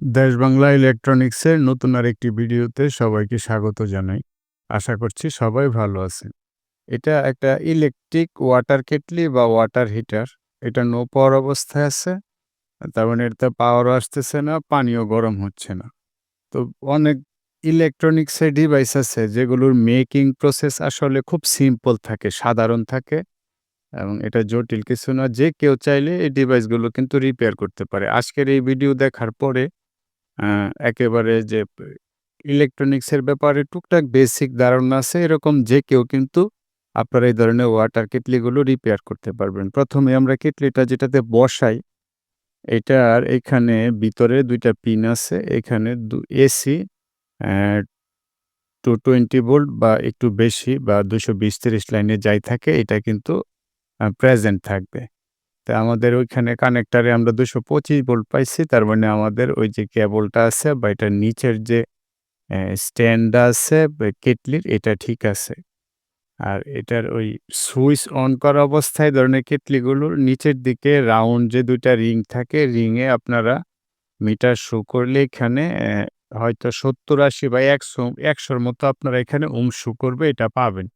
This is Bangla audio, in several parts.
দেশ বাংলা ইলেকট্রনিক্সের নতুন আরেকটি ভিডিওতে সবাইকে স্বাগত জানাই। আশা করছি সবাই ভালো আছেন। এটা একটা ইলেকট্রিক ওয়াটার কেটলি বা ওয়াটার হিটার। এটা নো পাওয়ার অবস্থায় আছে। তার মানে এটাতে পাওয়ারও আসতেছে না, পানিও গরম হচ্ছে না। তো অনেক ইলেকট্রনিক্সের ডিভাইস আছে যেগুলোর মেকিং প্রসেস আসলে খুব সিম্পল থাকে, সাধারণ থাকে এবং এটা জটিল কিছু না। যে কেউ চাইলে এই ডিভাইসগুলো কিন্তু রিপেয়ার করতে পারে। আজকের এই ভিডিও দেখার পরে আ একেবারে যে ইলেকট্রনিক্সের ব্যাপারে টুকটাক বেসিক ধারণা আছে এরকম যে কেউ কিন্তু আপনার এই ধরনের ওয়াটার কেটলিগুলো রিপেয়ার করতে পারবেন। ১ম এ আমরা কেটলিটা যেটাতে বসাই, এটার এখানে ভিতরে ২ টা পিন আছে। এখানে এসি অ্যা 220 ভোল্ট বা একটু বেশি বা ২২০-৩০ লাইনে যাই থাকে এটা কিন্তু প্রেজেন্ট থাকবে। তো আমাদের ওইখানে কানেক্টরে আমরা ২২৫ ভোল্ট পাইছি। তার মানে আমাদের ওই যে কেবলটা আছে বা এটার নিচের যে স্ট্যান্ড আছে কেটলির এটা ঠিক আছে। আর এটার ওই সুইচ অন করা অবস্থায় ধরনের কেটলিগুলোর নিচের দিকে রাউন্ড যে ২ টা রিং থাকে, রিংয়ে আপনারা মিটার শো করলে এখানে হয়তো ৭০-৮০ বা ১০০ র মতো আপনারা এখানে শো করবে এটা পাবেন।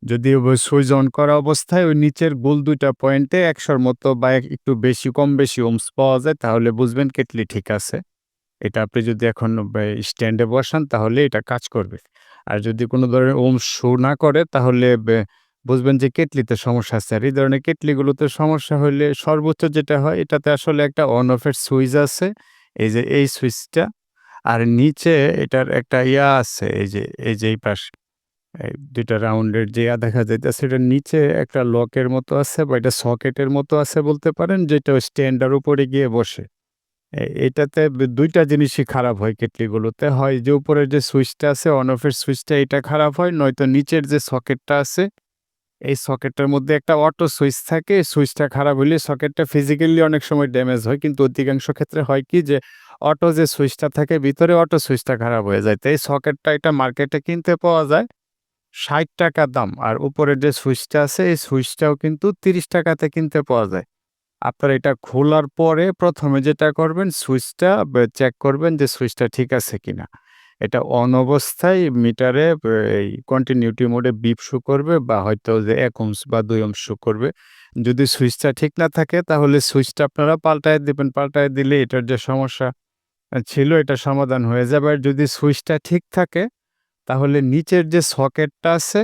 যদি ওই সুইচ অন করা অবস্থায় ওই নিচের গোল ২ টা পয়েন্টে ১০০ র মতো বা একটু বেশি কম বেশি পাওয়া যায় তাহলে বুঝবেন কেটলি ঠিক আছে। এটা আপনি যদি এখন স্ট্যান্ডে বসান তাহলে এটা কাজ করবে। আর যদি কোন ধরনের শো না করে তাহলে বুঝবেন যে কেটলিতে সমস্যা আছে। আর এই ধরনের কেটলিগুলোতে সমস্যা হইলে সর্বোচ্চ যেটা হয় এটাতে আসলে একটা অন অফ এর সুইচ আছে। এই যে এই সুইচটা আর নিচে এটার একটা আছে এই যে এই পাশে ২ টা রাউন্ডের যে দেখা যাইতেছে এটার নিচে একটা লকের মতো আছে বা এটা সকেটের মতো আছে বলতে পারেন যেটা স্ট্যান্ডের উপরে গিয়ে বসে। এটাতে ২ টা জিনিসই খারাপ হয় কেটলিগুলোতে। হয় যে উপরের যে সুইচটা আছে অন অফ এর সুইচটা এটা খারাপ হয়, নয়তো নিচের যে সকেটটা আছে, এই সকেটটার মধ্যে একটা অটো সুইচ থাকে। এই সুইচটা খারাপ হইলে সকেটটা ফিজিক্যালি অনেক সময় ড্যামেজ হয়। কিন্তু অধিকাংশ ক্ষেত্রে হয় কি যে অটো যে সুইচটা থাকে ভিতরে অটো সুইচটা খারাপ হয়ে যায়। তো এই সকেটটা এটা মার্কেটে কিনতে পাওয়া যায় ৳৬০ দাম। আর উপরের যে সুইচটা আছে এই সুইচটাও কিন্তু ৳৩০ তে কিনতে পাওয়া যায়। আপনার এটা খোলার পরে ১ম এ যেটা করবেন সুইচটা চেক করবেন যে সুইচটা ঠিক আছে কিনা। এটা অন অবস্থায় মিটারে এই কন্টিনিউটি মোডে বিপ শো করবে বা হয়তো যে ১ ওহমস বা ২ ওহমস শো করবে। যদি সুইচটা ঠিক না থাকে তাহলে সুইচটা আপনারা পাল্টায় দিবেন। পাল্টায় দিলে এটার যে সমস্যা ছিল এটা সমাধান হয়ে যাবে। আর যদি সুইচটা ঠিক থাকে তাহলে নিচের যে সকেটটা আছে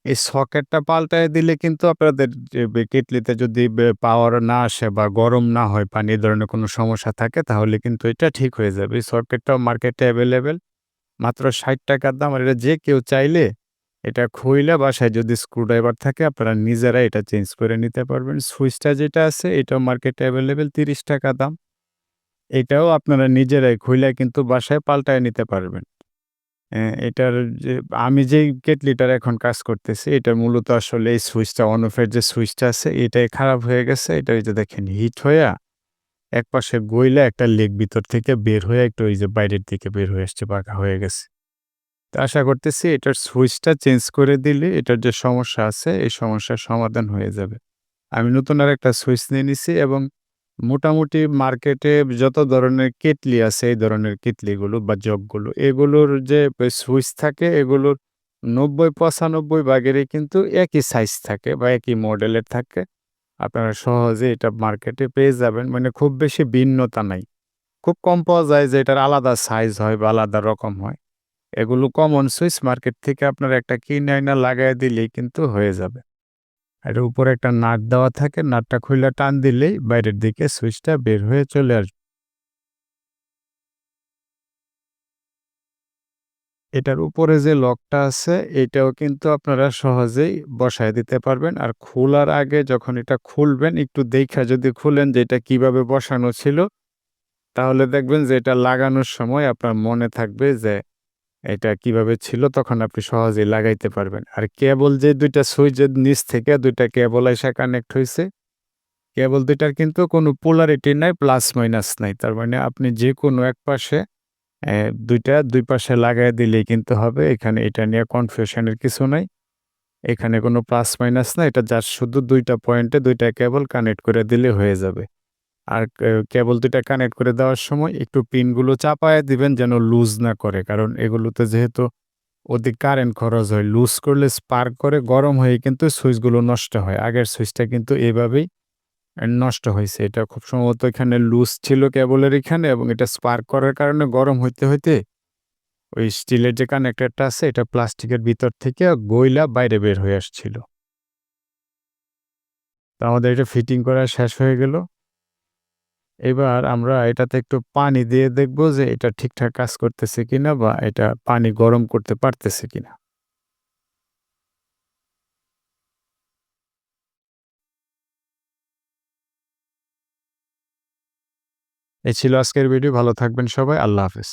এই সকেটটা পাল্টায় দিলে কিন্তু আপনাদের যে কেটলিতে যদি পাওয়ার না আসে বা গরম না হয় পানি এ ধরনের কোনো সমস্যা থাকে তাহলে কিন্তু এটা ঠিক হয়ে যাবে। এই সকেটটাও মার্কেটে এভেইলেবল। মাত্র ৳৬০ দাম। আর এটা যে কেউ চাইলে এটা খুইলা বাসায় যদি স্ক্রুড্রাইভার থাকে আপনারা নিজেরা এটা চেঞ্জ করে নিতে পারবেন। সুইচটা যেটা আছে এটাও মার্কেটে এভেইলেবল ৳৩০ দাম। এটাও আপনারা নিজেরাই খুইলা কিন্তু বাসায় পাল্টায় নিতে পারবেন। এটার যে আমি যেই কেটলিটার এখন কাজ করতেছি, এটা মূলত আসলে এই সুইচটা অন অফ এর যে সুইচটা আছে, এটাই খারাপ হয়ে গেছে। এটা ওই যে দেখেন হিট হইয়া একপাশে গইলা একটা লেগ ভিতর থেকে বের হয়ে একটু ওই যে বাইরের দিকে বের হয়ে আসছে, বাঁকা হয়ে গেছে। তো আশা করতেছি এটার সুইচটা চেঞ্জ করে দিলে এটার যে সমস্যা আছে, এই সমস্যার সমাধান হয়ে যাবে। আমি নতুন আরেকটা সুইচ নিয়ে নিছি এবং মোটামুটি মার্কেটে যত ধরনের কেটলি আছে, এই ধরনের কেটলিগুলো বা জগগুলো, এগুলোর যে সুইচ থাকে এগুলোর ৯০-৯৫ ভাগেরই কিন্তু একই সাইজ থাকে বা একই মডেলের থাকে। আপনারা সহজেই এটা মার্কেটে পেয়ে যাবেন। মানে খুব বেশি ভিন্নতা নাই। খুব কম পাওয়া যায় যে এটার আলাদা সাইজ হয় বা আলাদা রকম হয়। এগুলো কমন সুইচ মার্কেট থেকে আপনারা একটা কিনে আইনা লাগায় দিলেই কিন্তু হয়ে যাবে। এটার উপরে একটা নাট দেওয়া থাকে, নাটটা খুইলা টান দিলেই বাইরের দিকে সুইচটা বের হয়ে চলে আসবে। এটার উপরে যে লকটা আছে, এটাও কিন্তু আপনারা সহজেই বসায় দিতে পারবেন। আর খোলার আগে যখন এটা খুলবেন, একটু দেইখা যদি খুলেন যে এটা কিভাবে বসানো ছিল, তাহলে দেখবেন যে এটা লাগানোর সময় আপনার মনে থাকবে যে এটা কিভাবে ছিল, তখন আপনি সহজেই লাগাইতে পারবেন। আর কেবল যে ২ টা সুইচের নিচ থেকে ২ টা কেবল আইসা কানেক্ট হইছে কেবল ২ টার কিন্তু কোনো পোলারিটি নাই, প্লাস মাইনাস নাই। তার মানে আপনি যেকোনো এক পাশে ২ টা ২ পাশে লাগায় দিলেই কিন্তু হবে। এখানে এটা নিয়ে কনফিউশন এর কিছু নাই। এখানে কোনো প্লাস মাইনাস নাই। এটা জাস্ট শুধু ২ টা পয়েন্টে ২ টা কেবল কানেক্ট করে দিলে হয়ে যাবে। আর কেবল ২ টা কানেক্ট করে দেওয়ার সময় একটু পিনগুলো চাপায়া দিবেন যেন লুজ না করে। কারণ এগুলোতে যেহেতু অধিক কারেন্ট খরচ হয়, লুজ করলে স্পার্ক করে গরম হয়ে কিন্তু সুইচগুলো নষ্ট হয়। আগের সুইচটা কিন্তু এভাবেই নষ্ট হইছে। এটা খুব সম্ভবত এখানে লুজ ছিল কেবলের এখানে এবং এটা স্পার্ক করার কারণে গরম হইতে ওই স্টিলের যে কানেক্টরটা আছে এটা প্লাস্টিকের ভিতর থেকে গইলা বাইরে বের হয়ে আসছিল। তো আমাদের এটা ফিটিং করা শেষ হয়ে গেল। এবার আমরা এটাতে একটু পানি দিয়ে দেখব যে এটা ঠিকঠাক কাজ করতেছে কিনা বা এটা পানি গরম করতে পারতেছে কিনা। এই ছিল আজকের ভিডিও। ভালো থাকবেন সবাই। আল্লাহ হাফেজ।